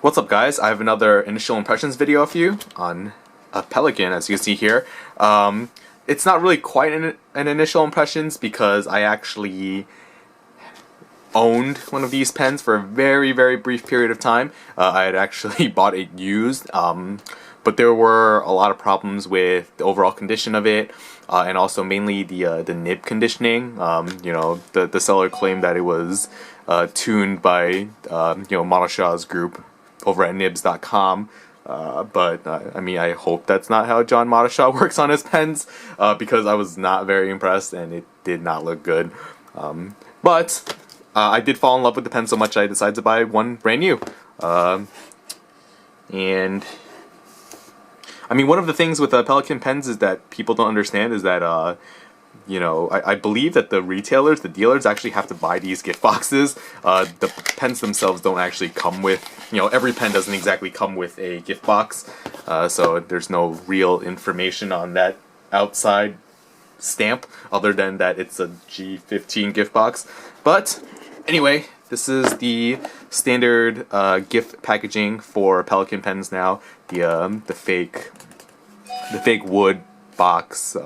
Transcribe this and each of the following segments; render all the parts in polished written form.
What's up, guys? I have another initial impressions video for you on a Pelikan, as you can see here. It's not really quite an initial impressions because I actually owned one of these pens for a very, very brief period of time. I had actually bought it used, but there were a lot of problems with the overall condition of it, and also mainly the nib conditioning. The seller claimed that it was tuned by Model Shaw's group over at nibs.com. I mean, I hope that's not how John Modeshaw works on his pens, because I was not very impressed and it did not look good. But I did fall in love with the pen so much I decided to buy one brand new. And I mean, one of the things with Pelikan pens is that people don't understand is that I believe that the retailers, the dealers, actually have to buy these gift boxes. The pens themselves don't actually come with, every pen doesn't exactly come with a gift box, so there's no real information on that outside stamp other than that it's a G15 gift box. But anyway, this is the standard gift packaging for Pelikan pens now. The fake wood box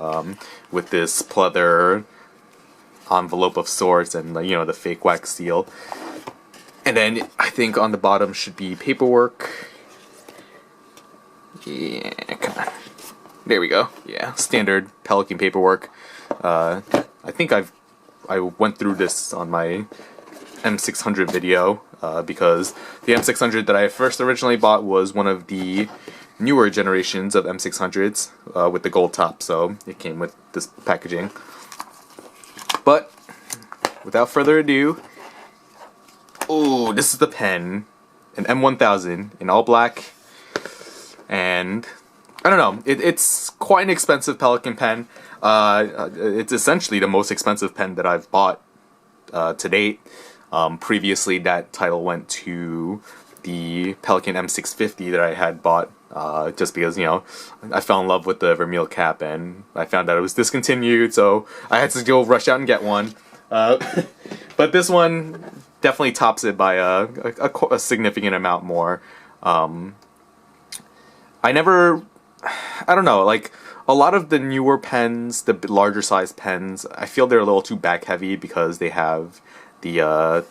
with this pleather envelope of sorts, and the fake wax seal, and then I think on the bottom should be paperwork. Yeah, come on, there we go. Yeah, standard Pelikan paperwork. I think I went through this on my M600 video, because the M600 that I first originally bought was one of the newer generations of M600s with the gold top, so it came with this packaging. But without further ado, oh, this is the pen, an M1000 in all black, and I don't know, it's quite an expensive Pelikan pen. It's essentially the most expensive pen that I've bought to date. Previously, that title went to the Pelikan M650 that I had bought, just because, I fell in love with the vermeil cap and I found out it was discontinued, so I had to go rush out and get one. But this one definitely tops it by a significant amount more. I don't know, like, a lot of the newer pens, the larger size pens, I feel they're a little too back heavy because they have the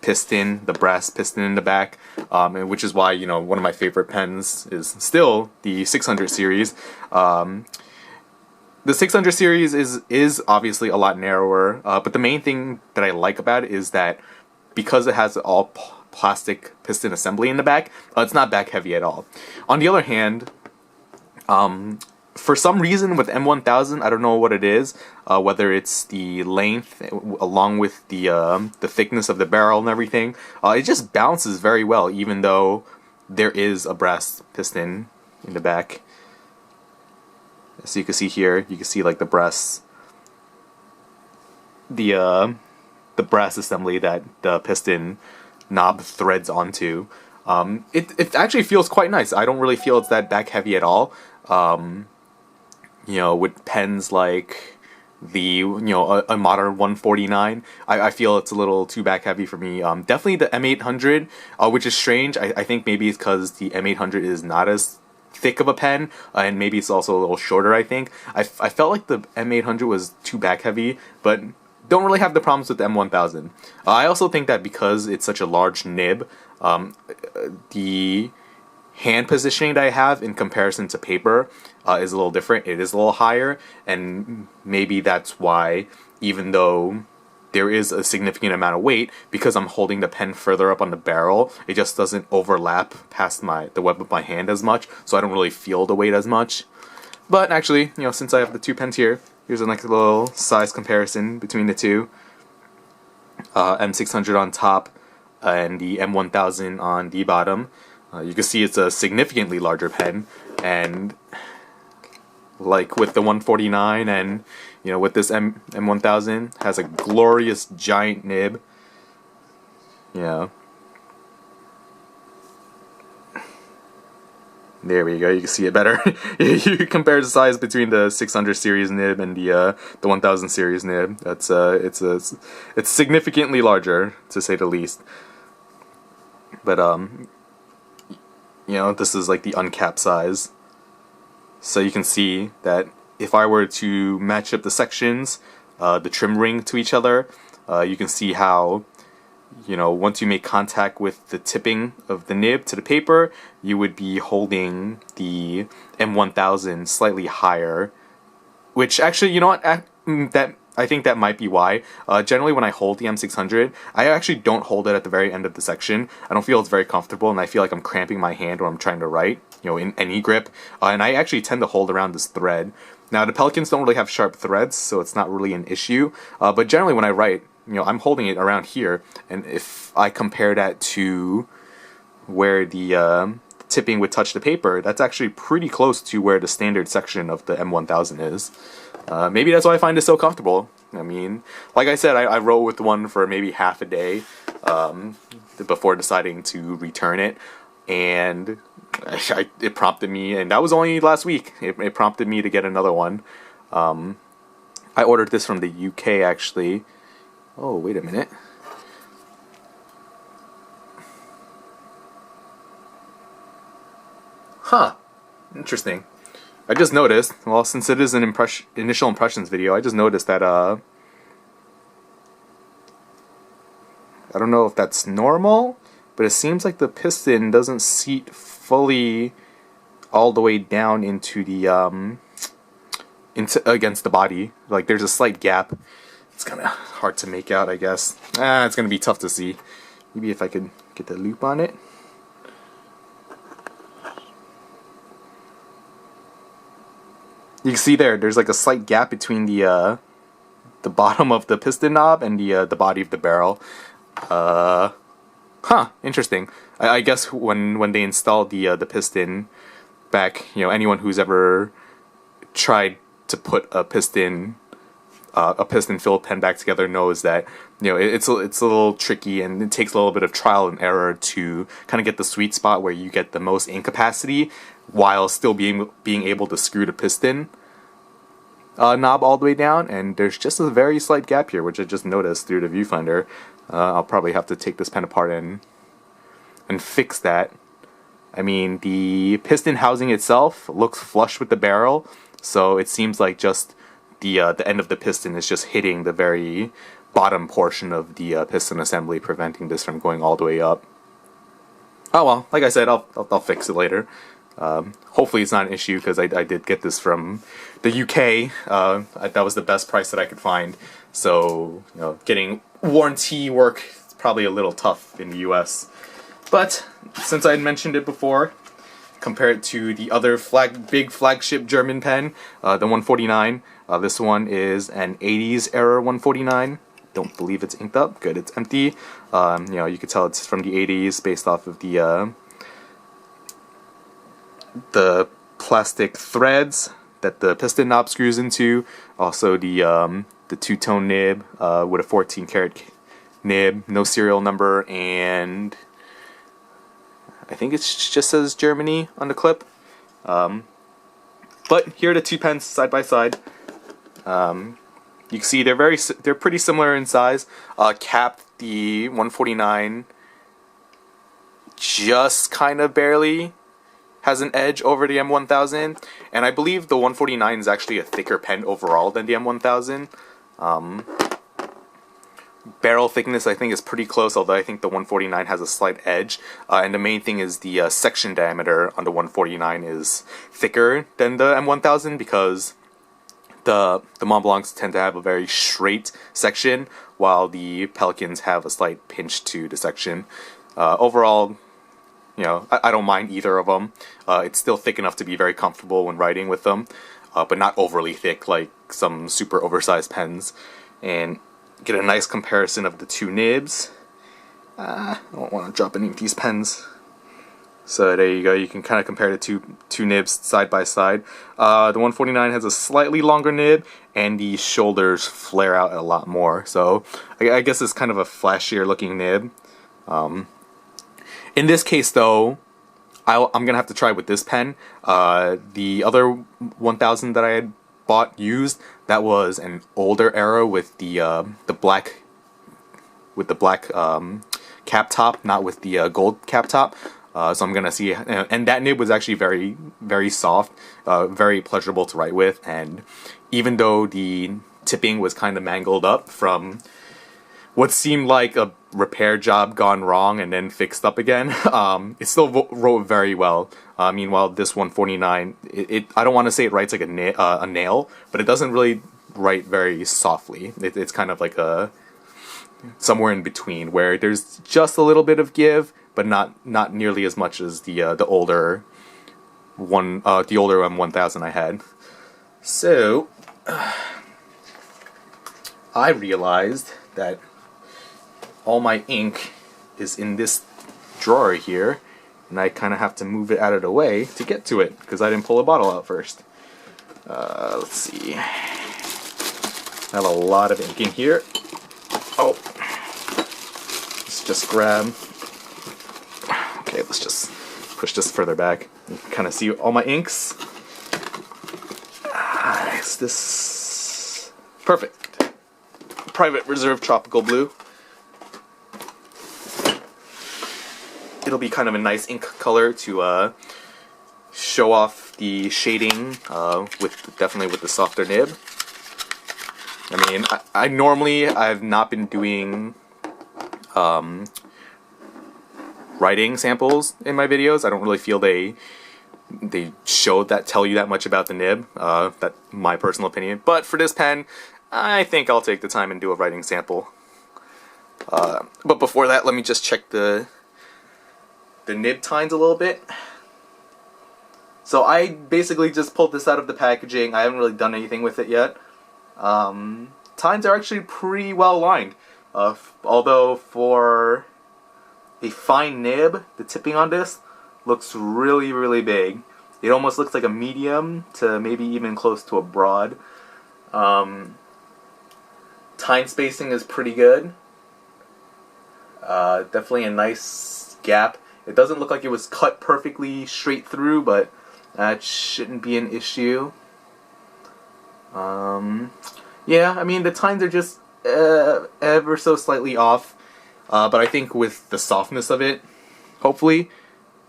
piston, the brass piston in the back, and which is why, one of my favorite pens is still the 600 series. The 600 series is obviously a lot narrower, but the main thing that I like about it is that because it has all plastic piston assembly in the back, it's not back heavy at all. On the other hand, for some reason with M1000, I don't know what it is, whether it's the length along with the thickness of the barrel and everything, it just bounces very well, even though there is a brass piston in the back. So you can see here, you can see like the brass, the brass assembly that the piston knob threads onto. It actually feels quite nice. I don't really feel it's that back heavy at all. With pens like the, a modern 149, I feel it's a little too back heavy for me. Definitely the M800, which is strange. I think maybe it's because the M800 is not as thick of a pen, and maybe it's also a little shorter, I think. I felt like the M800 was too back heavy, but don't really have the problems with the M1000. I also think that because it's such a large nib, the hand positioning that I have in comparison to paper is a little different. It is a little higher, and maybe that's why, even though there is a significant amount of weight, because I'm holding the pen further up on the barrel, it just doesn't overlap past the web of my hand as much, so I don't really feel the weight as much. But actually, since I have the two pens here, here's a little size comparison between the two. M600 on top and the M1000 on the bottom. You can see it's a significantly larger pen, and like with the 149 and with this M1000, has a glorious giant nib. There we go, you can see it better. You compare the size between the 600 series nib and the 1000 series nib. That's it's significantly larger, to say the least. But you know, this is like the uncapped size. So you can see that if I were to match up the sections, the trim ring to each other, you can see how, you know, once you make contact with the tipping of the nib to the paper, you would be holding the M1000 slightly higher, which actually, you know what, I think that might be why. Generally when I hold the M600, I actually don't hold it at the very end of the section. I don't feel it's very comfortable, and I feel like I'm cramping my hand when I'm trying to write, you know, in any grip. And I actually tend to hold around this thread. Now, the Pelikans don't really have sharp threads, so it's not really an issue. But generally when I write, you know, I'm holding it around here, and if I compare that to where the tipping would touch the paper, that's actually pretty close to where the standard section of the M1000 is. Maybe that's why I find it so comfortable. I mean, like I said, I wrote with one for maybe half a day before deciding to return it, and it prompted me, and that was only last week, it prompted me to get another one. I ordered this from the UK, actually. Oh, wait a minute. Huh. Interesting. I just noticed, well, since it is an initial impressions video, I just noticed that, I don't know if that's normal, but it seems like the piston doesn't seat fully all the way down into the, against the body. Like, there's a slight gap. It's kind of hard to make out, I guess. It's going to be tough to see. Maybe if I could get the loop on it. You can see there's like a slight gap between the bottom of the piston knob and the body of the barrel. Huh, interesting. I guess when they installed the piston back, you know, anyone who's ever tried to put a piston filled pen back together knows that, you know, it's a little tricky, and it takes a little bit of trial and error to kind of get the sweet spot where you get the most ink capacity while still being able to screw the piston knob all the way down. And there's just a very slight gap here, which I just noticed through the viewfinder. I'll probably have to take this pen apart and fix that. I mean, the piston housing itself looks flush with the barrel, so it seems like just the end of the piston is just hitting the very bottom portion of the piston assembly, preventing this from going all the way up. Oh well, like I said, I'll fix it later. Hopefully it's not an issue, because I did get this from the UK. That was the best price that I could find. So, you know, getting warranty work is probably a little tough in the US. But since I had mentioned it before, compared to the other big flagship German pen, the 149, this one is an 80s era 149. Don't believe it's inked up. Good, it's empty. You know, you could tell it's from the 80s based off of the plastic threads that the piston knob screws into. Also the two-tone nib with a 14-karat nib, no serial number, and I think it just says Germany on the clip. But here are the two pens side by side. You can see they're pretty similar in size. Capped, the 149 just kind of barely has an edge over the M1000, and I believe the 149 is actually a thicker pen overall than the M1000. Barrel thickness, I think, is pretty close, although I think the 149 has a slight edge. And the main thing is the section diameter on the 149 is thicker than the M1000, because the Mont Blancs tend to have a very straight section, while the Pelikans have a slight pinch to the section. Overall, you know, I don't mind either of them. It's still thick enough to be very comfortable when writing with them, but not overly thick like some super oversized pens. And get a nice comparison of the two nibs. I don't want to drop any of these pens. So there you go, you can kind of compare the two nibs side by side. The 149 has a slightly longer nib, and the shoulders flare out a lot more. So I guess it's kind of a flashier looking nib. In this case though, I'm going to have to try with this pen. The other 1000 that I had bought used, that was an older era with the black cap top, not with the gold cap top. So I'm gonna see, and that nib was actually very, very soft, very pleasurable to write with, and even though the tipping was kind of mangled up from what seemed like a repair job gone wrong and then fixed up again, it still wrote very well. Meanwhile, this 149, I don't want to say it writes like a nail, but it doesn't really write very softly. It's kind of like a somewhere in between, where there's just a little bit of give, but not nearly as much as the older M1000 I had. So I realized that all my ink is in this drawer here, and I kind of have to move it out of the way to get to it because I didn't pull a bottle out first. Let's see. I have a lot of ink in here. Oh, let's just grab. Okay, let's just push this further back. You can kind of see all my inks. Is this perfect? Private Reserve Tropical Blue. It'll be kind of a nice ink color to show off the shading definitely with the softer nib. I mean, I normally I've not been doing writing samples in my videos. I don't really feel they tell you that much about the nib. That's my personal opinion. But for this pen, I think I'll take the time and do a writing sample. But before that, let me just check the Nib Tines a little bit. So I basically just pulled this out of the packaging. I haven't really done anything with it yet. Tines are actually pretty well lined. Although for a fine nib, the tipping on this looks really, really big. It almost looks like a medium to maybe even close to a broad. Tine spacing is pretty good. Definitely a nice gap. It doesn't look like it was cut perfectly straight through, but that shouldn't be an issue. Yeah, I mean, the tines are just ever so slightly off. But I think with the softness of it, hopefully,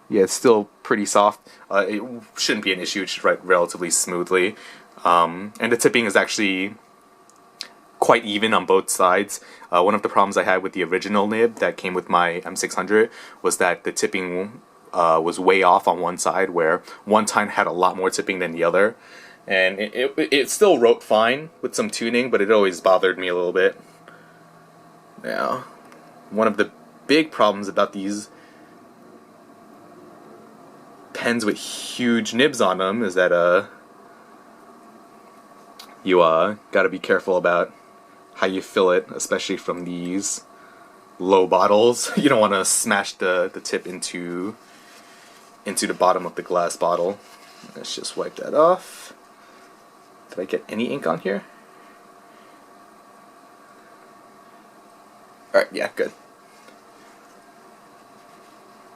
yeah, it's still pretty soft. It shouldn't be an issue. It should write relatively smoothly. And the tipping is actually quite even on both sides. One of the problems I had with the original nib that came with my M600 was that the tipping was way off on one side, where one tine had a lot more tipping than the other. And it still wrote fine with some tuning, but it always bothered me a little bit. Now, one of the big problems about these pens with huge nibs on them is that you gotta be careful about how you fill it, especially from these low bottles. You don't want to smash the tip into the bottom of the glass bottle. Let's just wipe that off. Did I get any ink on here? Alright, yeah, good.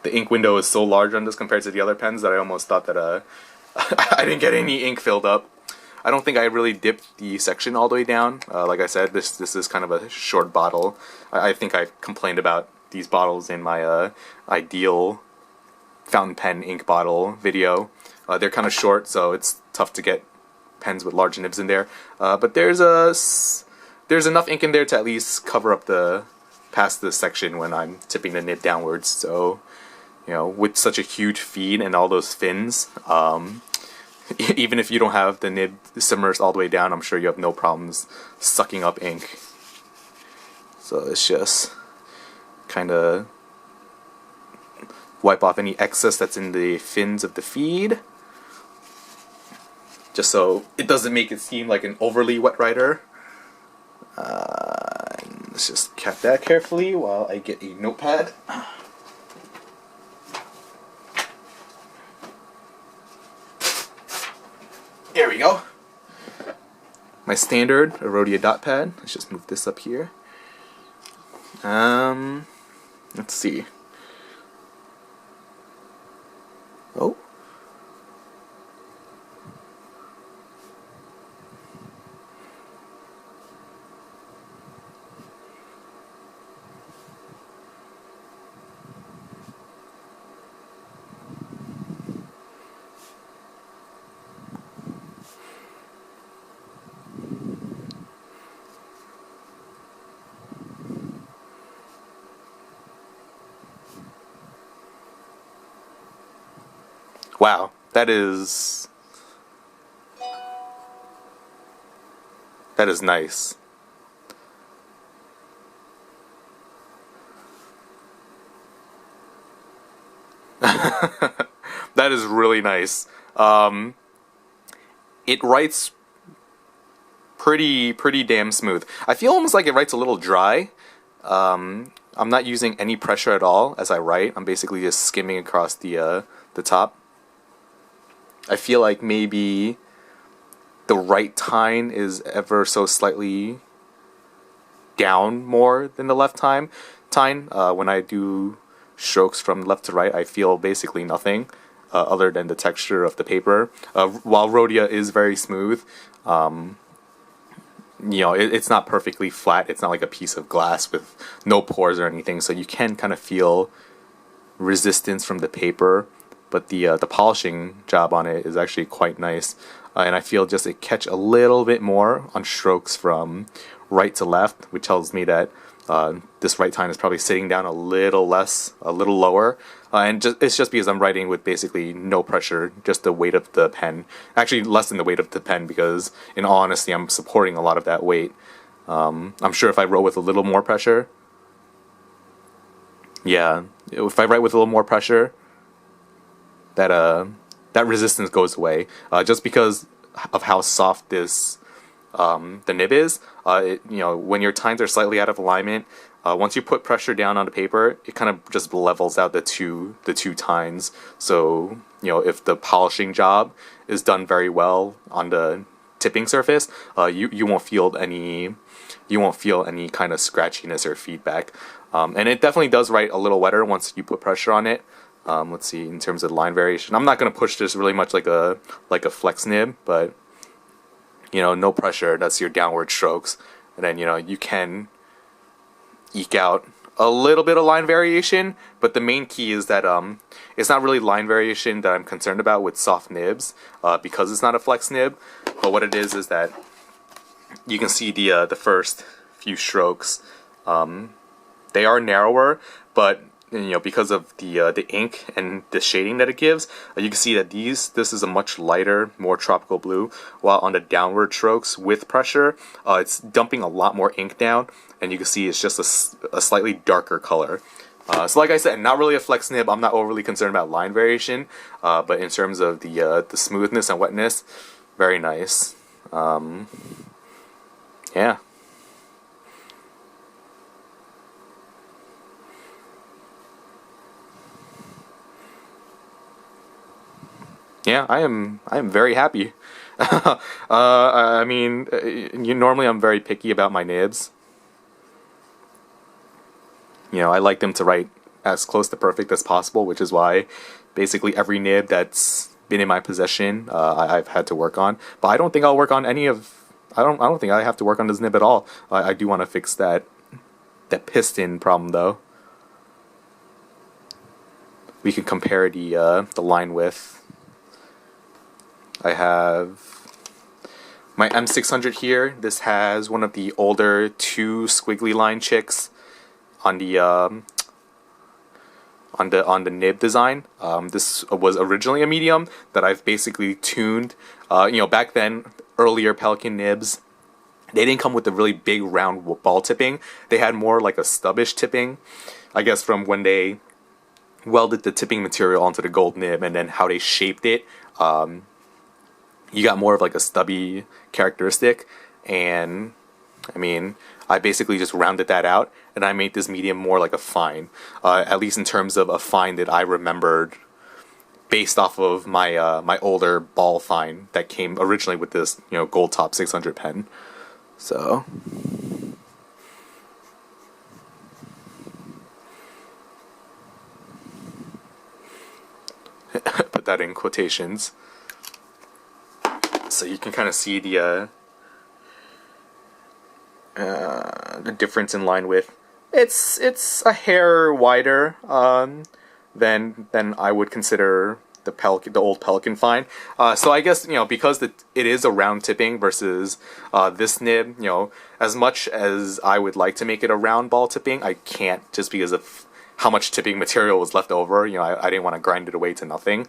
The ink window is so large on this compared to the other pens that I almost thought that I didn't get any ink filled up. I don't think I really dipped the section all the way down. Like I said, this is kind of a short bottle. I think I complained about these bottles in my ideal fountain pen ink bottle video. They're kind of short, so it's tough to get pens with large nibs in there. But there's enough ink in there to at least cover up past the section when I'm tipping the nib downwards. So, you know, with such a huge feed and all those fins, even if you don't have the nib submersed all the way down, I'm sure you have no problems sucking up ink. So let's just kind of wipe off any excess that's in the fins of the feed, just so it doesn't make it seem like an overly wet writer. Let's just cap that carefully while I get a notepad. There we go. My standard Arodia dot pad. Let's just move this up here. Let's see. Oh. Wow, that is nice. That is really nice. It writes pretty damn smooth. I feel almost like it writes a little dry. I'm not using any pressure at all as I write. I'm basically just skimming across the top. I feel like maybe the right tine is ever so slightly down more than the left tine. When I do strokes from left to right, I feel basically nothing other than the texture of the paper. While Rhodia is very smooth, you know, it's not perfectly flat. It's not like a piece of glass with no pores or anything, so you can kind of feel resistance from the paper. But the polishing job on it is actually quite nice, and I feel just it catch a little bit more on strokes from right to left, which tells me that this right tine is probably sitting down a little lower, and it's just because I'm writing with basically no pressure, just the weight of the pen. Actually, less than the weight of the pen, because in all honesty, I'm supporting a lot of that weight. I'm sure if I wrote with a little more pressure, yeah, if I write with a little more pressure, that resistance goes away, just because of how soft this the nib is. You know, when your tines are slightly out of alignment, once you put pressure down on the paper, it kind of just levels out the two tines. So, you know, if the polishing job is done very well on the tipping surface, you won't feel any kind of scratchiness or feedback. And it definitely does write a little wetter once you put pressure on it. Let's see, in terms of line variation, I'm not going to push this really much like a flex nib, but you know, no pressure, that's your downward strokes. And then, you know, you can eke out a little bit of line variation, but the main key is that it's not really line variation that I'm concerned about with soft nibs, because it's not a flex nib. But what it is that you can see the first few strokes, they are narrower, but you know, because of the ink and the shading that it gives, you can see that this is a much lighter, more tropical blue, while on the downward strokes with pressure, it's dumping a lot more ink down, and you can see it's just a slightly darker color. So like I said, not really a flex nib. I'm not overly concerned about line variation, but in terms of the smoothness and wetness, very nice. Yeah. Yeah, I am very happy. I mean, normally I'm very picky about my nibs. You know, I like them to write as close to perfect as possible, which is why basically every nib that's been in my possession, I've had to work on. But I don't think I'll work on any of. I don't think I have to work on this nib at all. I do want to fix that piston problem though. We can compare the line width. I have my M600 here. This has one of the older 2 squiggly line chicks on the nib design. This was originally a medium that I've basically tuned. You know, back then, earlier Pelikan nibs, they didn't come with the really big round ball tipping. They had more like a stubbish tipping, I guess, from when they welded the tipping material onto the gold nib and then how they shaped it. You got more of like a stubby characteristic, and I mean, I basically just rounded that out, and I made this medium more like a fine, at least in terms of a fine that I remembered based off of my my older ball fine that came originally with this, you know, gold top 600 pen. So put that in quotations. So you can kind of see the difference in line width. It's a hair wider than I would consider the old Pelikan fine. So I guess, you know, because it is a round tipping versus this nib, you know, as much as I would like to make it a round ball tipping, I can't, just because of how much tipping material was left over. You know, I didn't want to grind it away to nothing.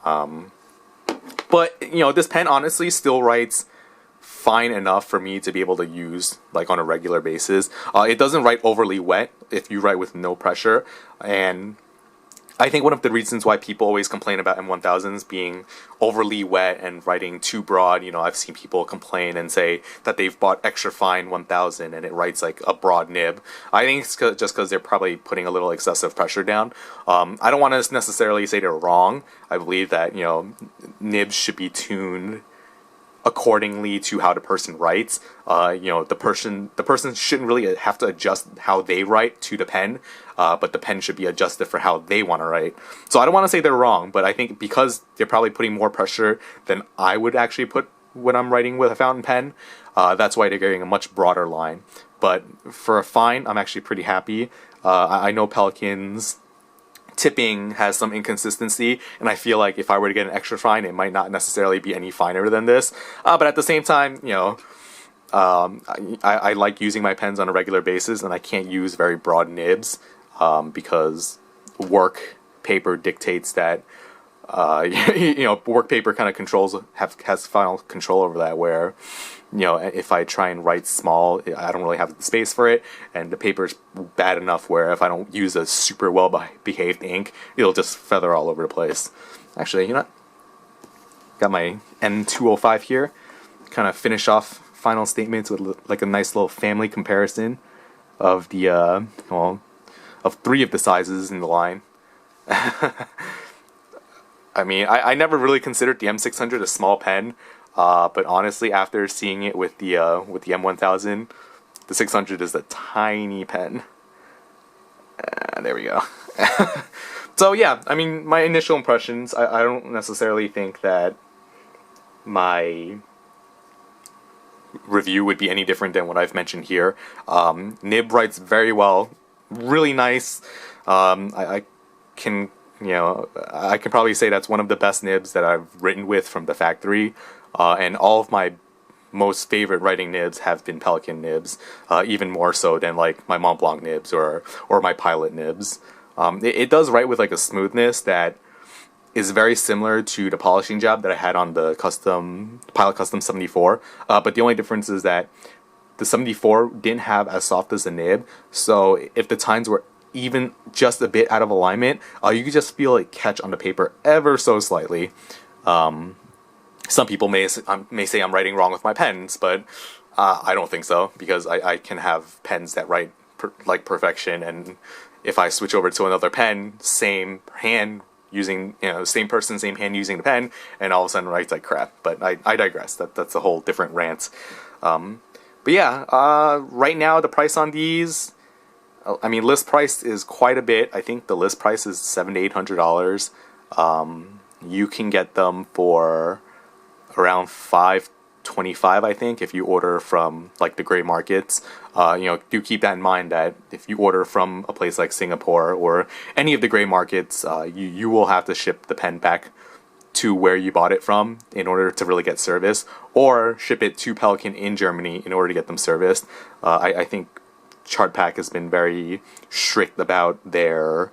But, you know, this pen honestly still writes fine enough for me to be able to use like on a regular basis. It doesn't write overly wet if you write with no pressure, and I think one of the reasons why people always complain about M1000s being overly wet and writing too broad, you know, I've seen people complain and say that they've bought extra fine 1000 and it writes like a broad nib. I think it's just because they're probably putting a little excessive pressure down. I don't want to necessarily say they're wrong. I believe that, you know, nibs should be tuned accordingly to how the person writes. You know, the person shouldn't really have to adjust how they write to the pen, but the pen should be adjusted for how they want to write. So I don't want to say they're wrong, but I think because they're probably putting more pressure than I would actually put when I'm writing with a fountain pen, that's why they're getting a much broader line. But for a fine, I'm actually pretty happy. I know Pelikan's tipping has some inconsistency, and I feel like if I were to get an extra fine, it might not necessarily be any finer than this. But at the same time, you know, I like using my pens on a regular basis, and I can't use very broad nibs because work paper dictates that you know, work paper kind of has final control over that, where, you know, if I try and write small, I don't really have the space for it, and the paper's bad enough where if I don't use a super well behaved ink, it'll just feather all over the place. Actually, you know what? Got my M205 here. Kind of finish off final statements with like a nice little family comparison of the well, of 3 of the sizes in the line. I mean, I never really considered the M600 a small pen, but honestly, after seeing it with the M1000, the 600 is a tiny pen. There we go. So yeah, I mean, my initial impressions, I don't necessarily think that my review would be any different than what I've mentioned here. Nib writes very well, really nice. I can, you know, I can probably say that's one of the best nibs that I've written with from the factory, and all of my most favorite writing nibs have been Pelikan nibs, even more so than like my Mont Blanc nibs or my Pilot nibs. It does write with like a smoothness that is very similar to the polishing job that I had on the Pilot Custom 74, but the only difference is that the 74 didn't have as soft as the nib, so if the tines were even just a bit out of alignment, you could just feel it catch on the paper ever so slightly. Some people may say I'm writing wrong with my pens, but I don't think so, because I can have pens that write like perfection, and if I switch over to another pen, same hand using, you know, same person, same hand using the pen, and all of a sudden writes like crap. But I digress. That's a whole different rant. But yeah, right now the price on these, I mean, list price is quite a bit. I think the list price is $700 to $800. You can get them for around $525, I think, if you order from like the gray markets. You know, do keep that in mind that if you order from a place like Singapore or any of the gray markets, you will have to ship the pen back to where you bought it from in order to really get service, or ship it to Pelikan in Germany in order to get them serviced. I think Chartpak has been very strict about their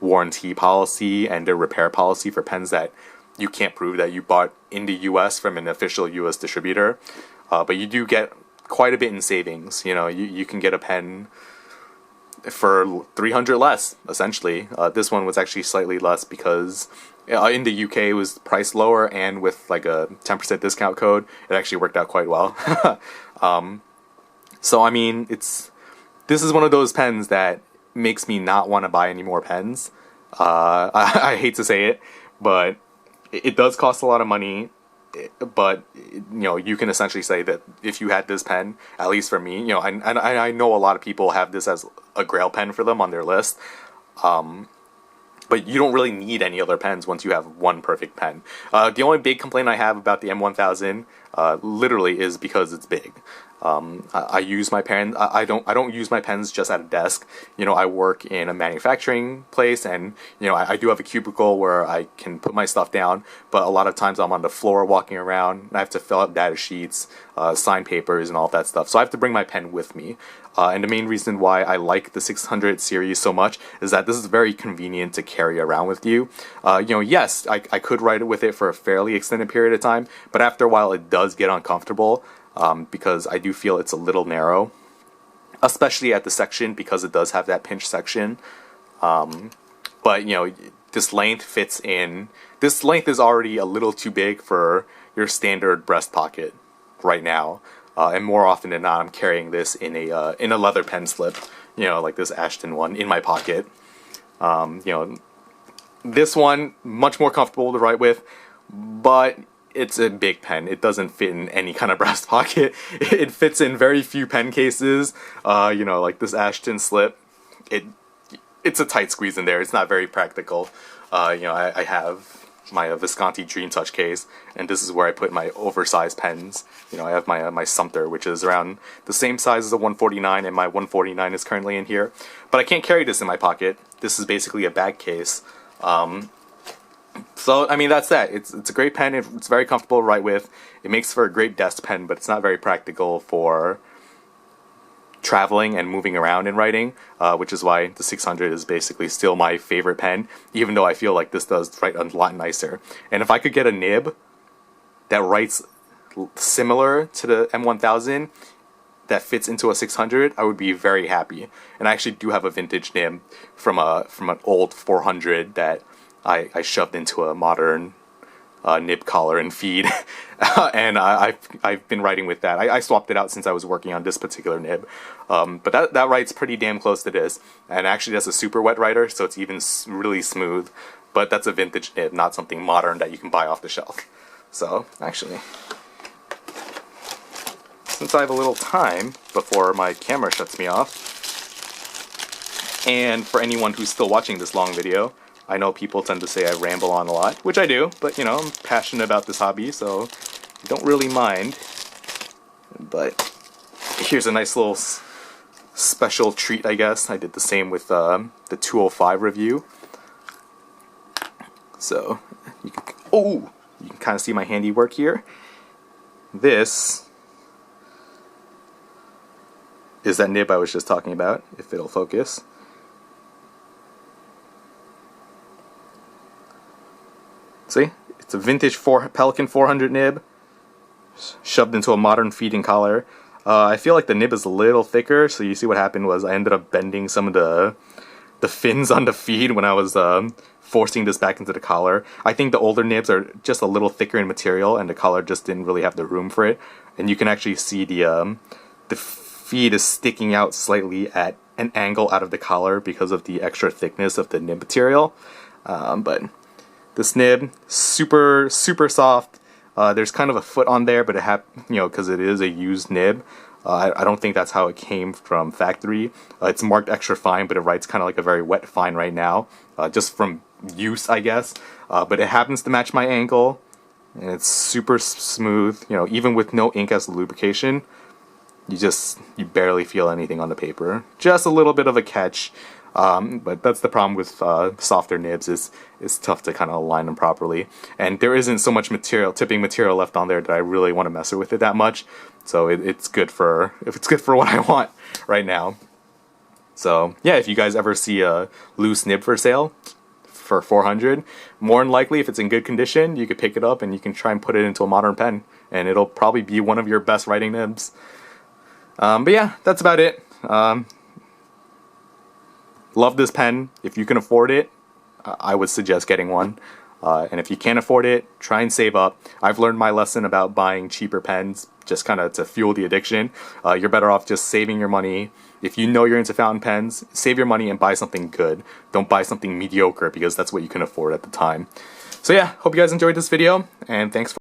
warranty policy and their repair policy for pens that you can't prove that you bought in the US from an official US distributor. But you do get quite a bit in savings. You know, you can get a pen for $300 less, essentially. This one was actually slightly less because in the UK it was priced lower, and with like a 10% discount code, it actually worked out quite well. So I mean, this is one of those pens that makes me not want to buy any more pens. I hate to say it, but it does cost a lot of money. But you know, you can essentially say that if you had this pen, at least for me, you know, I know a lot of people have this as a grail pen for them on their list. But you don't really need any other pens once you have one perfect pen. The only big complaint I have about the M1000, literally, is because it's big. I use my pen. I don't use my pens just at a desk. You know, I work in a manufacturing place, and you know, I do have a cubicle where I can put my stuff down. But a lot of times I'm on the floor walking around, and I have to fill out data sheets, sign papers, and all that stuff. So I have to bring my pen with me. And the main reason why I like the 600 series so much is that this is very convenient to carry around with you. You know, yes, I could write it with it for a fairly extended period of time, but after a while it does get uncomfortable. Because I do feel it's a little narrow, especially at the section, because it does have that pinch section. But you know, this length fits in. This length is already a little too big for your standard breast pocket right now, and more often than not, I'm carrying this in a leather pen slip. You know, like this Ashton one in my pocket. You know, this one much more comfortable to write with, but it's a big pen. It doesn't fit in any kind of breast pocket. It fits in very few pen cases. You know, like this Ashton slip. It's a tight squeeze in there. It's not very practical. You know, I have my Visconti Dream Touch case, and this is where I put my oversized pens. You know, I have my Sumter, which is around the same size as a 149, and my 149 is currently in here. But I can't carry this in my pocket. This is basically a bag case. So, I mean, that's that. It's a great pen. It's very comfortable to write with. It makes for a great desk pen, but it's not very practical for traveling and moving around and writing, which is why the 600 is basically still my favorite pen, even though I feel like this does write a lot nicer. And if I could get a nib that writes similar to the M1000 that fits into a 600, I would be very happy. And I actually do have a vintage nib from an old 400 that I shoved into a modern nib collar and feed, and I've been writing with that. I swapped it out since I was working on this particular nib, but that writes pretty damn close to this, and actually that's a super wet writer, so it's even really smooth. But that's a vintage nib, not something modern that you can buy off the shelf. So actually, since I have a little time before my camera shuts me off, and for anyone who's still watching this long video, I know people tend to say I ramble on a lot, which I do, but you know, I'm passionate about this hobby, so I don't really mind. But here's a nice little special treat, I guess. I did the same with the 205 review. So, you can kind of see my handiwork here. This is that nib I was just talking about, if it'll focus. See? It's a vintage Pelikan 400 nib, shoved into a modern feeding collar. I feel like the nib is a little thicker, so you see what happened was I ended up bending some of the fins on the feed when I was forcing this back into the collar. I think the older nibs are just a little thicker in material, and the collar just didn't really have the room for it. And you can actually see the feed is sticking out slightly at an angle out of the collar because of the extra thickness of the nib material. But this nib, super soft. There's kind of a foot on there, but because it is a used nib. I don't think that's how it came from factory. It's marked extra fine, but it writes kind of like a very wet fine right now, just from use, I guess. But it happens to match my ankle, and it's super smooth. You know, even with no ink as lubrication, you barely feel anything on the paper. Just a little bit of a catch. But that's the problem with softer nibs, is it's tough to kind of align them properly, and there isn't so much tipping material left on there that I really want to mess with it that much. So it's good for what I want right now. So yeah, if you guys ever see a loose nib for sale for 400, more than likely, if it's in good condition, you could pick it up and you can try and put it into a modern pen, and it'll probably be one of your best writing nibs. But yeah, that's about it. Love this pen. If you can afford it, I would suggest getting one. And if you can't afford it, try and save up. I've learned my lesson about buying cheaper pens, just kind of to fuel the addiction. You're better off just saving your money. If you know you're into fountain pens, save your money and buy something good. Don't buy something mediocre, because that's what you can afford at the time. So yeah, hope you guys enjoyed this video, and thanks for